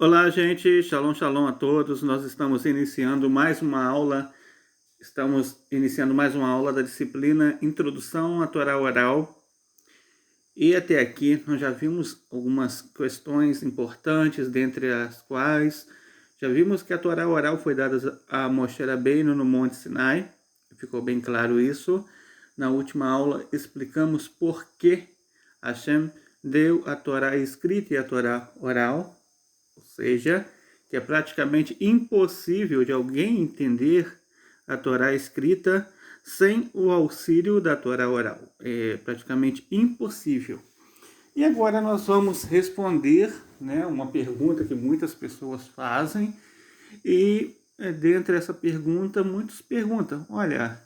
Olá, gente. Shalom, shalom a todos. Nós estamos iniciando mais uma aula. Da disciplina Introdução à Torá Oral. E até aqui nós já vimos algumas questões importantes, dentre as quais já vimos que a Torá Oral foi dada a Moshe Rabbeinu no Monte Sinai. Ficou bem claro isso. Na última aula explicamos por que Hashem deu a Torá escrita e a Torá oral. Ou seja, que é praticamente impossível de alguém entender a Torá escrita sem o auxílio da Torá oral. É praticamente impossível. E agora nós vamos responder, uma pergunta que muitas pessoas fazem. E dentre essa pergunta, muitos perguntam, olha,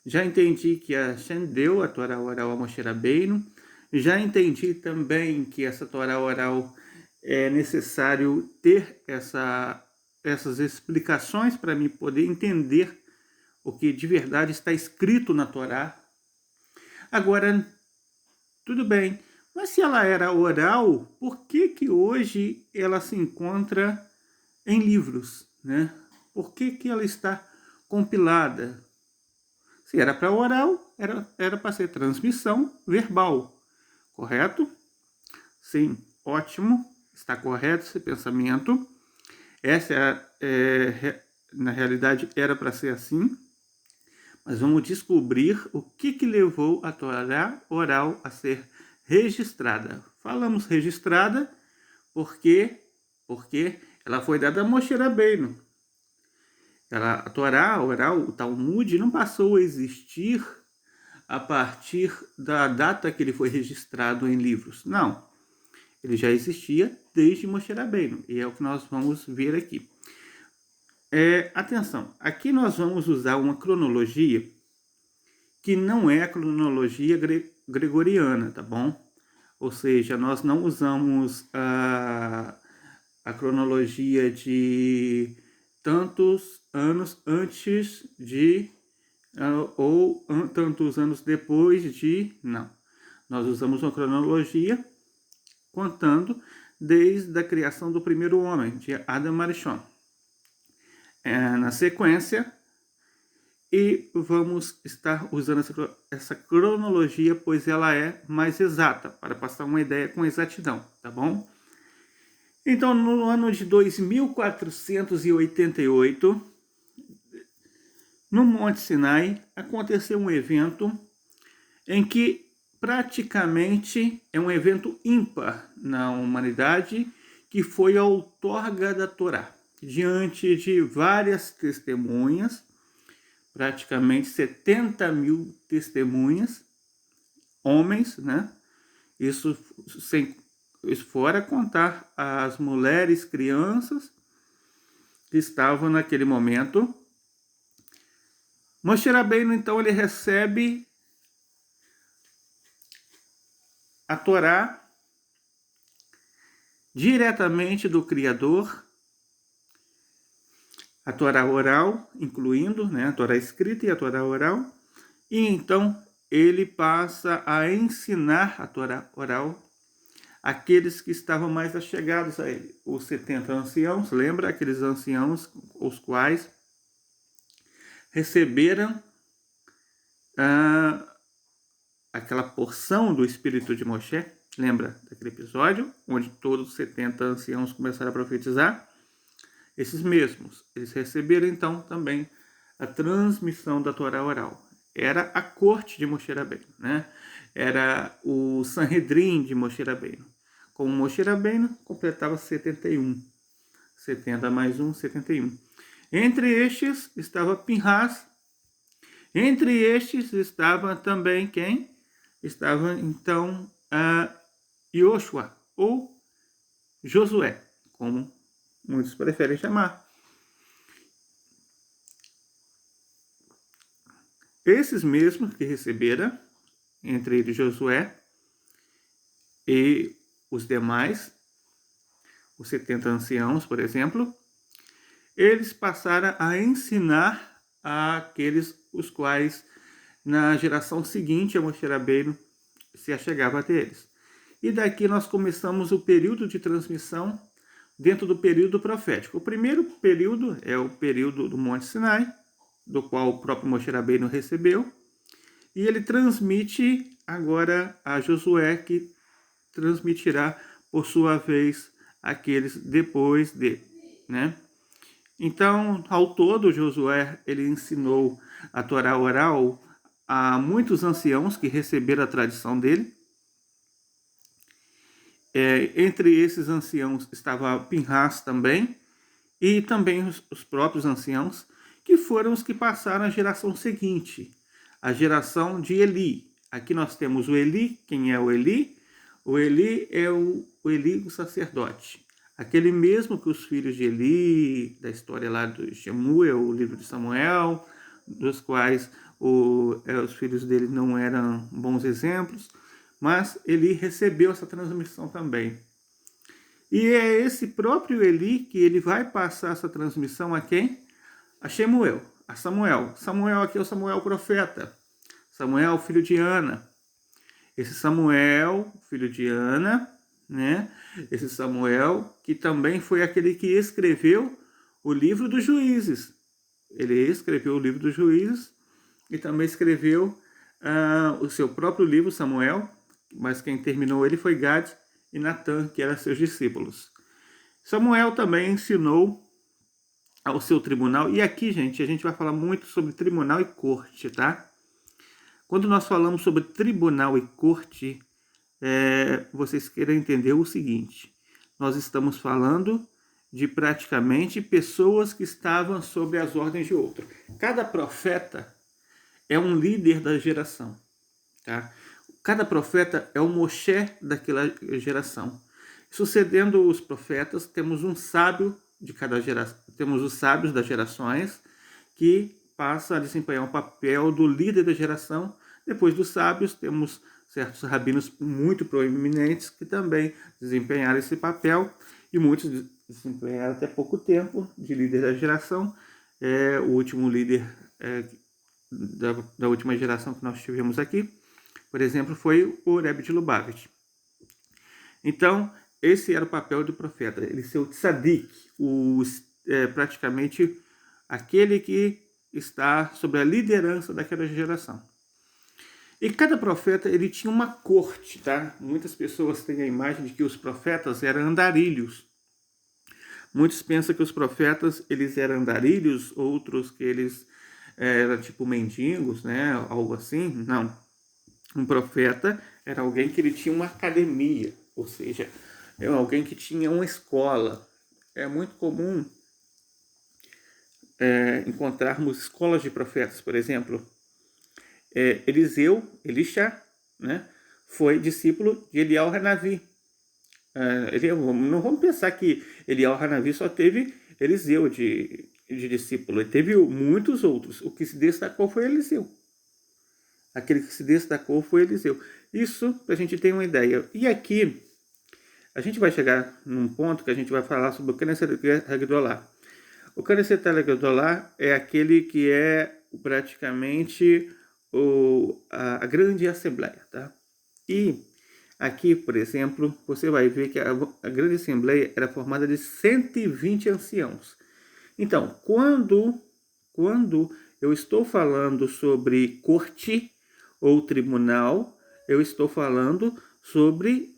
já entendi que a Hashem deu a Torá oral a Moshe Rabbeinu, já entendi também que essa Torá oral é necessário ter essas explicações para mim poder entender o que de verdade está escrito na Torá. Agora, tudo bem, mas se ela era oral, por que hoje ela se encontra em livros, né? Por que ela está compilada? Se era para oral, era para ser transmissão verbal, correto? Sim, ótimo, está correto esse pensamento. Na realidade, era para ser assim. Mas vamos descobrir o que levou a Torá oral a ser registrada. Falamos registrada porque ela foi dada a Moshe Rabbeinu. A Torá oral, o Talmud, não passou a existir a partir da data que ele foi registrado em livros. Não. Ele já existia desde Moshe Rabbeinu. E é o que nós vamos ver aqui. Atenção, aqui nós vamos usar uma cronologia que não é a cronologia gregoriana, tá bom? Ou seja, nós não usamos a cronologia de tantos anos antes de ou tantos anos depois de... Não. Nós usamos uma cronologia contando desde a criação do primeiro homem, de Adam Arishon. Na sequência, e vamos estar usando essa cronologia, pois ela é mais exata, para passar uma ideia com exatidão, tá bom? Então, no ano de 2488, no Monte Sinai, aconteceu um evento em que praticamente é um evento ímpar na humanidade, que foi a outorga da Torá. Diante de várias testemunhas, praticamente 70 mil testemunhas, homens, né? Isso fora contar as mulheres, crianças que estavam naquele momento. Moshe Rabbeinu, então, ele recebe a Torá diretamente do Criador, a Torá oral, incluindo, a Torá escrita e a Torá oral, e então ele passa a ensinar a Torá oral àqueles que estavam mais achegados a ele. Os 70 anciãos, lembra aqueles anciãos os quais receberam aquela porção do Espírito de Moshe? Lembra daquele episódio onde todos os 70 anciãos começaram a profetizar? Esses mesmos, eles receberam então também a transmissão da Torá oral. Era a corte de Moshe Rabbeinu, né? Era o Sanhedrin de Moshe Rabbeinu. Com Moshe Rabbeinu completava 71. 70 mais 1, 71. Entre estes estava Pinhas. Entre estes estava também quem? Estava então Yoshua, ou Josué, como muitos preferem chamar. Esses mesmos que receberam, entre eles Josué e os demais, os 70 anciãos, por exemplo, eles passaram a ensinar àqueles os quais, na geração seguinte a Moshe Rabbeinu, se achegava até eles. E daqui nós começamos o período de transmissão dentro do período profético. O primeiro período é o período do Monte Sinai, do qual o próprio Moshe Rabbeinu recebeu, e ele transmite agora a Josué, que transmitirá por sua vez aqueles depois dele, né? Então, ao todo, Josué ele ensinou a Torá oral a muitos anciãos que receberam a tradição dele. Entre esses anciãos estava Pinhas também, e também os próprios anciãos, que foram os que passaram a geração seguinte, a geração de Eli. Aqui nós temos o Eli. Quem é o Eli? O Eli é o Eli, o sacerdote. Aquele mesmo que os filhos de Eli, da história lá do Shemuel, o livro de Samuel, dos quais os filhos dele não eram bons exemplos, mas Eli recebeu essa transmissão também. E é esse próprio Eli que ele vai passar essa transmissão a quem? A Shemuel, a Samuel. Samuel aqui é o Samuel profeta. Samuel, filho de Ana. Esse Samuel, filho de Ana, né? Esse Samuel que também foi aquele que escreveu o livro dos Juízes. Ele escreveu o livro dos Juízes e também escreveu o seu próprio livro, Samuel, mas quem terminou ele foi Gad e Natã, que eram seus discípulos. Samuel também ensinou ao seu tribunal, e aqui, gente, a gente vai falar muito sobre tribunal e corte, tá? Quando nós falamos sobre tribunal e corte, vocês queiram entender o seguinte: nós estamos falando de praticamente pessoas que estavam sob as ordens de outro. Cada profeta é um líder da geração, tá? Cada profeta é o Moshe daquela geração. Sucedendo os profetas, temos um sábio de cada geração, temos os sábios das gerações que passam a desempenhar o papel do líder da geração. Depois dos sábios, temos certos rabinos muito proeminentes que também desempenharam esse papel, e muitos desempenharam até pouco tempo de líder da geração. O último líder da última geração que nós tivemos aqui, por exemplo, foi o Rebbe de Lubavitch. Então, esse era o papel do profeta, ele ser o tzadik, praticamente aquele que está sob a liderança daquela geração. E cada profeta ele tinha uma corte, tá? Muitas pessoas têm a imagem de que os profetas eram andarilhos. Muitos pensam que os profetas eles eram andarilhos, outros que eles eram tipo mendigos, né? Algo assim. Não. Um profeta era alguém que ele tinha uma academia, ou seja, é alguém que tinha uma escola. É muito comum encontrarmos escolas de profetas, por exemplo. Elisha, né, foi discípulo de Eliyahu Hanavi. Não vamos pensar que Eliyahu Hanavi só teve Eliseu de discípulo, ele teve muitos outros. O que se destacou foi Eliseu. Aquele que se destacou foi Eliseu. Isso para a gente ter uma ideia. E aqui, a gente vai chegar num ponto que a gente vai falar sobre o Knesset Hagdolah. O Knesset Hagdolah é aquele que é praticamente a grande assembleia, tá? E aqui, por exemplo, você vai ver que a grande assembleia era formada de 120 anciãos. Então, quando eu estou falando sobre corte ou tribunal, eu estou falando sobre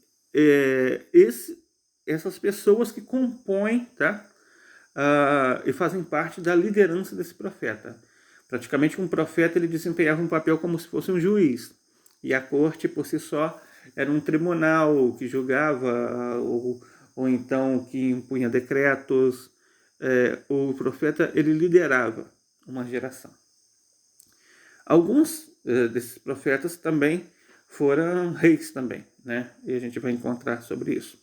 essas pessoas que compõem, tá? E fazem parte da liderança desse profeta. Praticamente um profeta ele desempenhava um papel como se fosse um juiz, e a corte por si só era um tribunal que julgava ou então que impunha decretos. O profeta ele liderava uma geração. Alguns desses profetas também foram reis também, né? E a gente vai encontrar sobre isso.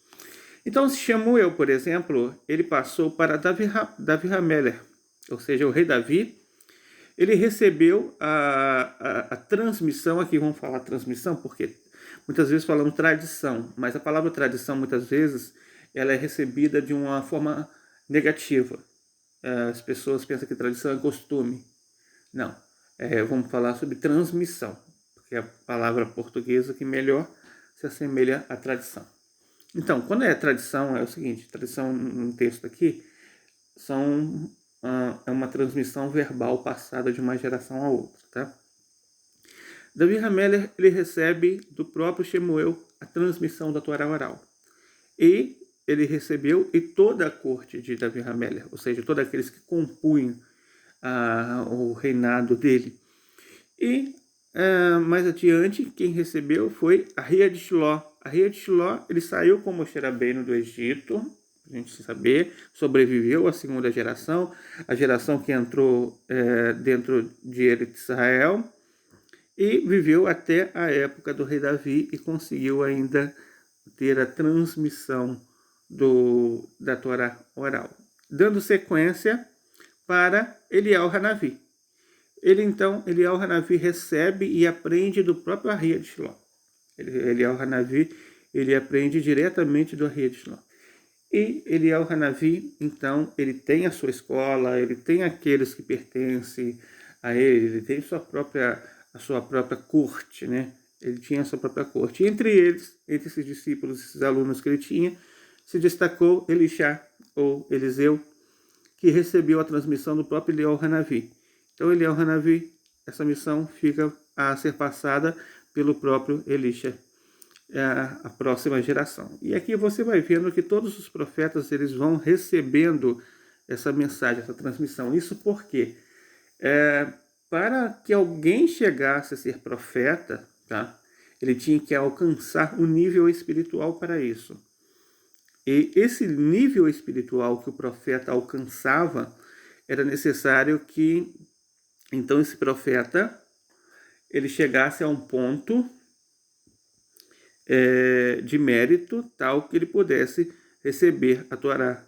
Então, Shemuel, por exemplo, ele passou para Davi Hamelech, ou seja, o rei Davi. Ele recebeu a transmissão, aqui vamos falar transmissão, porque muitas vezes falamos tradição, mas a palavra tradição, muitas vezes, ela é recebida de uma forma negativa. As pessoas pensam que tradição é costume. Não. Vamos falar sobre transmissão, porque é a palavra portuguesa que melhor se assemelha à tradição. Então, quando é tradição, é o seguinte, tradição no texto aqui é uma transmissão verbal passada de uma geração a outra, tá? Davi Hameler, ele recebe do próprio Shemuel a transmissão da Torá oral. E ele recebeu, e toda a corte de Davi Hameler, ou seja, todos aqueles que compunham o reinado dele. E mais adiante, quem recebeu foi Ahia de Shiló. Ahia de Shiló, ele saiu com Moshe Rabbeinu do Egito, a gente saber, sobreviveu à segunda geração, a geração que entrou dentro de Eretz Israel, e viveu até a época do rei Davi e conseguiu ainda ter a transmissão da Torá oral. Dando sequência para Eliel Hanavi. Eliel Hanavi recebe e aprende do próprio Ahia de Shiló. Eliel Hanavi, ele aprende diretamente do Ahia de Shiló. E Eliel Hanavi, então, ele tem a sua escola, ele tem aqueles que pertencem a ele tem a sua própria corte, né? Ele tinha a sua própria corte. E entre esses discípulos, esses alunos que ele tinha, se destacou Elisha, ou Eliseu, que recebeu a transmissão do próprio Eliel Hanavi. Então, Eliel Hanavi, essa missão fica a ser passada pelo próprio Elisha, a próxima geração. E aqui você vai vendo que todos os profetas eles vão recebendo essa mensagem, essa transmissão. Isso porque para que alguém chegasse a ser profeta, tá? Ele tinha que alcançar um nível espiritual para isso. E esse nível espiritual que o profeta alcançava, era necessário que, então, esse profeta, ele chegasse a um ponto de mérito, tal que ele pudesse receber a Torá,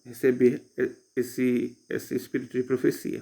receber esse espírito de profecia.